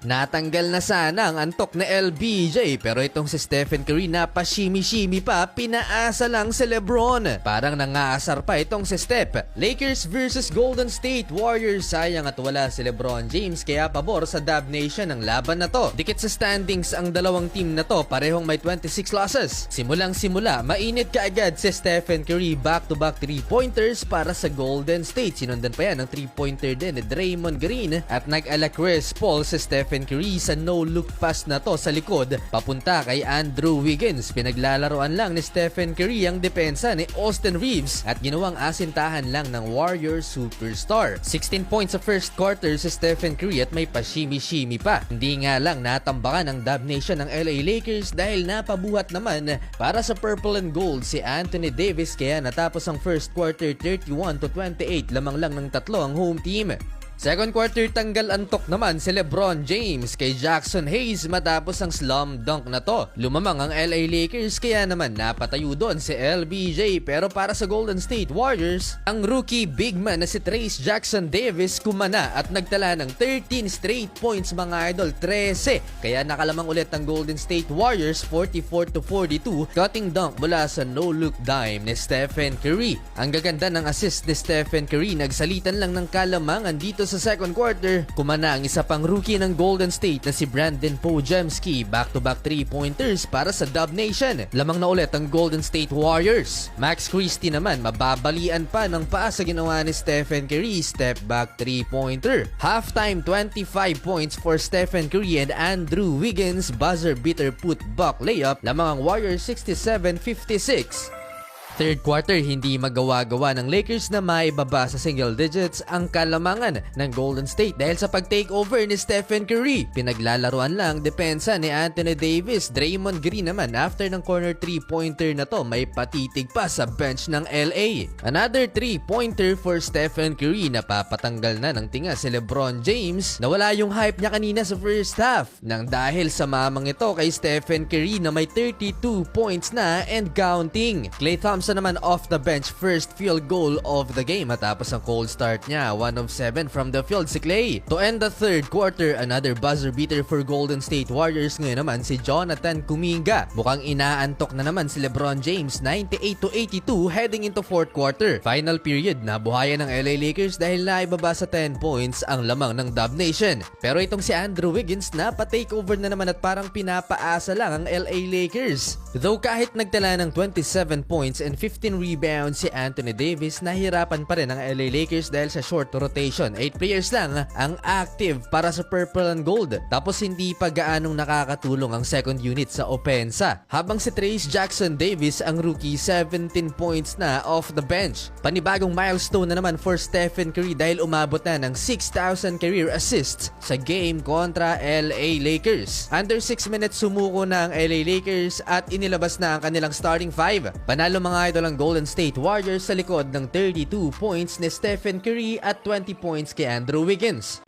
Natanggal na sana ang antok na LBJ pero itong si Stephen Curry na pa-shimmy-shimmy pa, pinaasa lang si LeBron. Parang nangaasar pa itong si Steph. Lakers versus Golden State Warriors, sayang at wala si LeBron James kaya pabor sa Dub Nation ang laban na to. Dikit sa standings ang dalawang team na to, parehong may 26 losses. Simulang-simula, mainit kaagad si Stephen Curry, back-to-back 3-pointers para sa Golden State. Sinundan pa yan ng 3-pointer din ni Draymond Green at nag-ala Chris Paul si Stephen Curry sa no-look pass na to sa likod papunta kay Andrew Wiggins. Pinaglalaroan lang ni Stephen Curry ang depensa ni Austin Reeves at ginawang asintahan lang ng Warriors superstar. 16 points sa first quarter si Stephen Curry at may pa-shimmy-shimmy pa. Hindi nga lang natambakan ng Dub Nation ng LA Lakers dahil napabuhat naman para sa Purple and Gold si Anthony Davis kaya natapos ang first quarter 31-28, lamang lang ng tatlo ang home team. Second quarter, tanggal antok naman si LeBron James kay Jackson Hayes matapos ang slam dunk na to. Lumamang ang LA Lakers kaya naman napatayo doon si LBJ, pero para sa Golden State Warriors, ang rookie big man na si Trayce Jackson Davis kumana at nagtala ng 13 straight points mga idol, 13. Kaya nakalamang ulit ang Golden State Warriors 44-42, cutting dunk mula sa no-look dime ni Stephen Curry. Ang gaganda ng assist ni Stephen Curry, nagsalitan lang ng kalamangan dito sa second quarter. Kumana ang isa pang rookie ng Golden State na si Brandon Podziemski, back-to-back 3-pointers para sa Dub Nation. Lamang na ulit ang Golden State Warriors. Max Christie naman mababalian pa ng paa sa ginawa ni Stephen Curry, step back 3-pointer. Halftime, 25 points for Stephen Curry and Andrew Wiggins, buzzer beater putback layup, lamang ang Warriors 67-56. Third quarter, hindi magawa-gawa ng Lakers na maibaba sa single digits ang kalamangan ng Golden State dahil sa pag-takeover ni Stephen Curry. Pinaglalaruan lang depensa ni Anthony Davis. Draymond Green naman after ng corner 3-pointer na to, may patitig pa sa bench ng LA. Another 3-pointer for Stephen Curry. Napapatanggal na ng tinga si LeBron James. Nawala yung hype niya kanina sa first half nang dahil sa mamang ito kay Stephen Curry na may 32 points na and counting. Klay Thompson naman off the bench, first field goal of the game matapos ang cold start niya. 1 of 7 from the field si Klay. To end the third quarter, another buzzer beater for Golden State Warriors. Ngayon naman si Jonathan Kuminga. Mukhang inaantok na naman si LeBron James, 98-82 heading into fourth quarter. Final period, nabuhayan ng LA Lakers dahil naibaba sa 10 points ang lamang ng Dub Nation. Pero itong si Andrew Wiggins na pa-takeover na naman at parang pinapaasa lang ang LA Lakers. Though kahit nagtala ng 27 points and 15 rebounds si Anthony Davis, nahirapan pa rin ang LA Lakers dahil sa short rotation. 8 players lang ang active para sa Purple and Gold. Tapos hindi pa gaanong nakakatulong ang second unit sa opensa. Habang si Trayce Jackson Davis, ang rookie, 17 points na off the bench. Panibagong milestone na naman for Stephen Curry dahil umabot na ng 6,000 career assists sa game kontra LA Lakers. Under 6 minutes sumuko na ang LA Lakers at inilabas na ang kanilang starting 5. Panalo mga idol ang Golden State Warriors sa likod ng 32 points ni Stephen Curry at 20 points kay Andrew Wiggins.